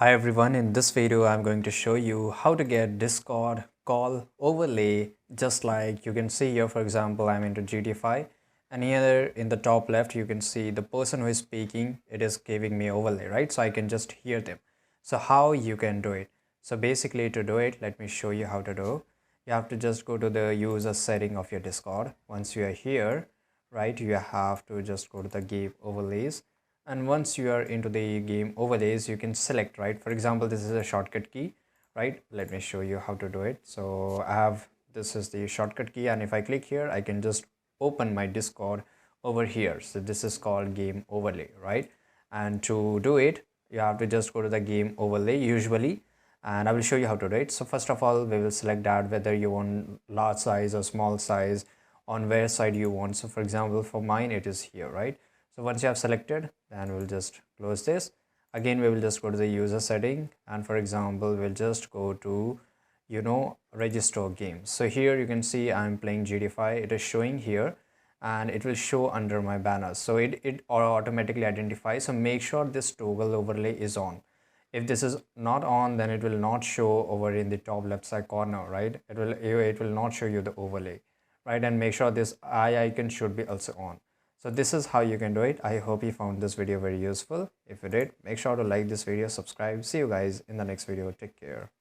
Hi everyone, in this video I'm going to show you how to get Discord call overlay. Just like you can see here, for example, I'm into GT5 and here in the top left you can see the person who is speaking, it is giving me overlay, right? So I can just hear them. So how you can do it? So basically to do it, let me show you how to do. You have to just go to the user setting of your Discord. Once you are here, right, you have to just go to the game overlays, and once you are into the game overlays you can select, right? For example, this is a shortcut key, right? Let me show you how to do it. So I have, this is the shortcut key, and if I click here I can just open my Discord over here. So this is called game overlay, right? And to do it you have to just go to the game overlay usually, and I will show you how to do it. So first of all, we will select that whether you want large size or small size, on where side you want. So for example, for mine it is here, right? So once you have selected, then we'll just close this. Again, we will just go to the user setting, and for example, we'll just go to, register games. So here you can see I'm playing GT5. It is showing here and it will show under my banners. So it automatically identifies. So make sure this toggle overlay is on. If this is not on, then it will not show over in the top left side corner, right? It will not show you the overlay, right? And make sure this eye icon should be also on. So this is how you can do it. I hope you found this video very useful. If you did, make sure to like this video, subscribe. See you guys in the next video. Take care.